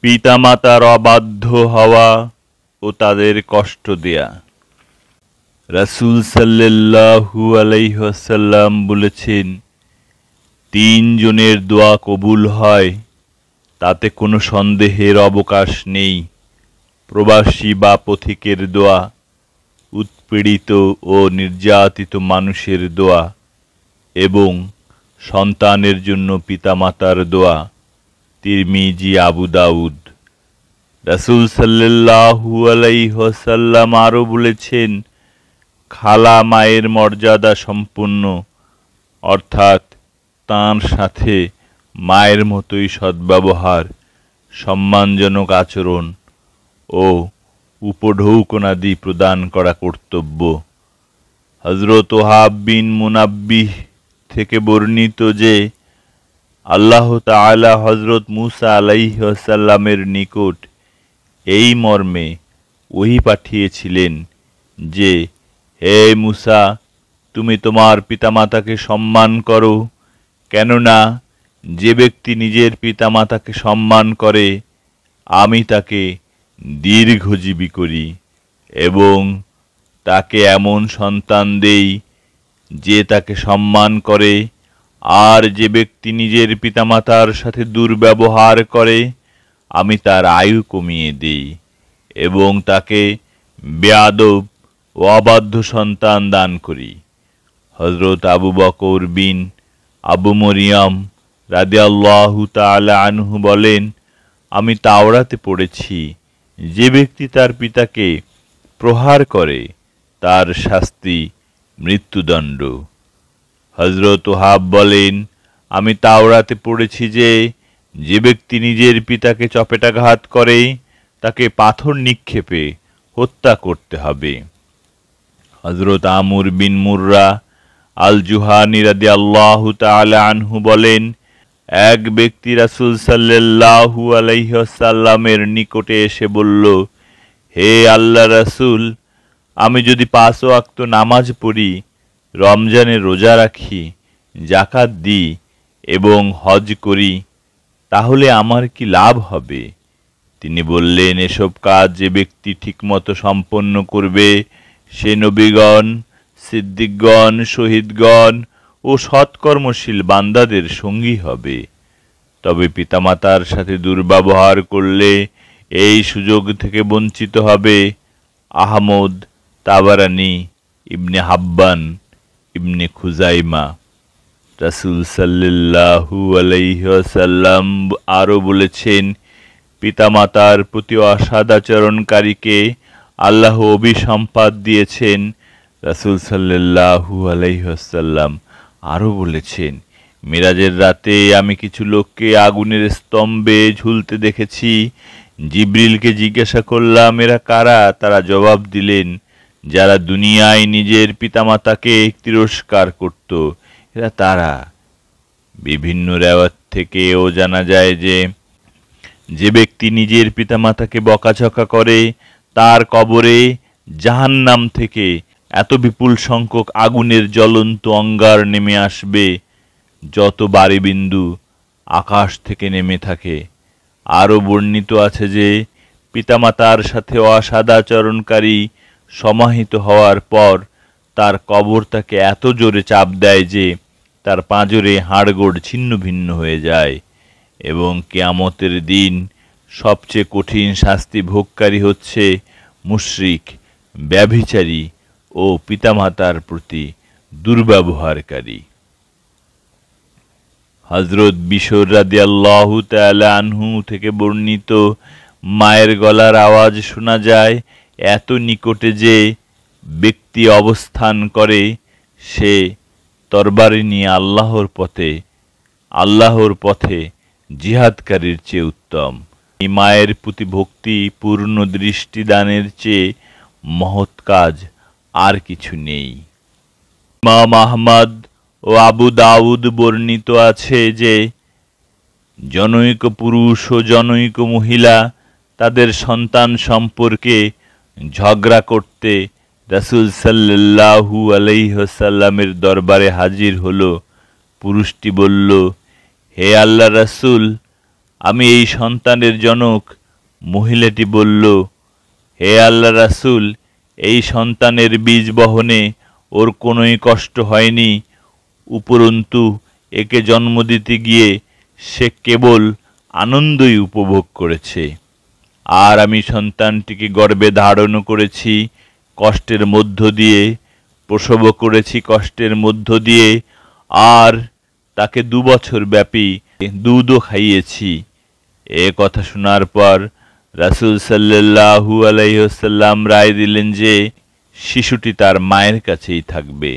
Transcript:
পিতামাতার অবাধ্য হওয়া ও তাদের কষ্ট দেয়া। রাসূল সাল্লাল্লাহু আলাইহি ওয়াসাল্লাম বলেছেন, 3 জনের দোয়া কবুল হয়, তাতে কোনো সন্দেহের অবকাশ নেই। প্রবাসী বা পথিকের দোয়া, উৎপীড়িত ও নির্যাতিত মানুষের দোয়া এবং সন্তানের জন্য পিতামাতার দোয়া। তিরমিজি, আবু দাউদ। রাসূল সাল্লাল্লাহু আলাইহি ওয়াসাল্লাম আরও বলেছেন, খালা মায়ের মর্যাদা সম্পন্ন, অর্থাৎ তাঁর সাথে মায়ের মতোই সদ্ব্যবহার, সম্মানজনক আচরণ ও উপঢৌকনাদি প্রদান করা কর্তব্য। হযরত ওহাব বিন মুনাব্বিহ থেকে বর্ণিত যে আল্লাহ তাআলা হযরত মূসা আলাইহিস সালামের নিকট এই মর্মে ওহী পাঠিয়েছিলেন যে, হে মূসা, তুমি তোমার পিতামাতাকে সম্মান করো, কেননা যে ব্যক্তি নিজের পিতামাতাকে সম্মান করে আমি তাকে দীর্ঘজীবী করি এবং তাকে এমন সন্তান দেই যে তাকে সম্মান করে, আর যে ব্যক্তি নিজের পিতামাতার সাথে দুর্ব্যবহার করে আমি তার আয়ু কমিয়ে দেই এবং তাকে বেয়াদব ও অবাধ্য সন্তান দান করি। হযরত আবু বকর বিন আবু মরিয়ম রাদিয়াল্লাহু তাআলা আনহু বলেন, আমি তাওরাতে পড়েছি, যে ব্যক্তি তার পিতাকে প্রহার করে তার শাস্তি মৃত্যুদণ্ড। হযরত ওহাব বলেন, আমি তাওরাতে পড়েছি যে যে ব্যক্তি নিজের পিতাকে চপেটাঘাত করে তাকে পাথর নিক্ষেপে হত্যা করতে হবে। হযরত আমর বিন মুররা আল জুহানি রাদিয়াল্লাহু তাআলা আনহু বলেন, এক ব্যক্তি রাসূল সাল্লাল্লাহু আলাইহি ওয়াসাল্লামের নিকটে এসে বলল, হে আল্লাহর রাসূল, আমি যদি 5 ওয়াক্ত নামাজ পড়ি, রমজানে রোজা রাখি, যাকাত দিই এবং হজ করি, তাহলে আমার কি লাভ হবে? তিনি বললেন, এসব কাজ যে ব্যক্তি ঠিকমতো সম্পন্ন করবে সে নবীগণ, সিদ্দিকগণ, শহীদগণ ও সৎকর্মশীল বান্দাদের সঙ্গী হবে। তবে পিতামাতার সাথে দুর্ব্যবহার করলে এই সুযোগ থেকে বঞ্চিত হবে। আহমদ, তাবারানী, ইবনে হাব্বান, ইবনে খুজাইমা। রাসূল সাল্লাল্লাহু আলাইহি ওয়াসাল্লাম আরও বলেছেন, পিতামাতার প্রতি অসদাচরণকারীকে আল্লাহ অভিসম্পাত দিয়েছেন। রাসূল সাল্লাল্লাহু আলাইহি ওয়াসাল্লাম আরও বলেছেন, মিরাজের রাতে আমি কিছু লোককে আগুনের স্তম্ভে ঝুলতে দেখেছি। জিবরিলকে জিজ্ঞাসা করলাম, এরা কারা? তারা জবাব দিলেন, যারা দুনিয়ায় নিজের পিতামাতাকে তিরস্কার করত, এরা তারা। বিভিন্ন রেওয়াত থেকেও জানা যায় যে যে ব্যক্তি নিজের পিতামাতাকে বকাঝকা করে তার কবরে জাহান্নাম থেকে এত বিপুল সংখ্যক আগুনের জ্বলন্ত অঙ্গার নেমে আসবে যত বারিবিন্দু আকাশ থেকে নেমে থাকে। আরও বর্ণিত আছে যে পিতামাতার সাথে অসদাচরণকারী সমাহিত হওয়ার পর তার কবর তাকে এত জোরে চাপ দেয় যে তার পাঁজরে হাড়গোড় ছিন্ন ভিন্ন হয়ে যায় এবং কিয়ামতের দিন সবচেয়ে কঠিন শাস্তি ভোগকারী হচ্ছে মুশরিক, ব্যভিচারী ও পিতামাতার প্রতি দুর্ব্যবহারকারী। হযরত বিশর রাদিয়াল্লাহু তাআলা আনহু থেকে বর্ণিত, মায়ের গলার আওয়াজ শোনা যায় এত নিকটে যে ব্যক্তি অবস্থান করে সে তরবারি নিয়ে আল্লাহর পথে জিহাদকারীর চেয়ে উত্তম। এই মায়ের প্রতি ভক্তি পূর্ণ দৃষ্টিদানের চেয়ে মহৎ কাজ আর কিছু নেই। ইমাম আহমদ ও আবু দাউদ বর্ণিত আছে যে জনৈক পুরুষ ও জনৈক মহিলা তাদের সন্তান সম্পর্কে ঝগড়া করতে রাসূল সাল্লাল্লাহু আলাইহি ওয়াসাল্লামের দরবারে হাজির হলো। পুরুষটি বলল, হে আল্লাহর রাসূল, আমি এই সন্তানের জনক। মহিলাটি বলল, হে আল্লাহ রাসূল, এই সন্তানের বীজ বহনে ওর কোনোই কষ্ট হয়নি, উপরন্তু একে জন্ম দিতে গিয়ে সে কেবল আনন্দই উপভোগ করেছে। আর আমি সন্তানটিকে গর্ভে ধারণ করেছি কষ্টের মধ্য দিয়ে, প্রসবও করেছি কষ্টের মধ্য দিয়ে, আর তাকে 2 বছর ব্যাপী দুধও খাইয়েছি। এ কথা শোনার পর রাসূল সাল্লাল্লাহু আলাইহি ওয়াসাল্লাম রায় দিলেন যে শিশুটি তার মায়ের কাছেই থাকবে।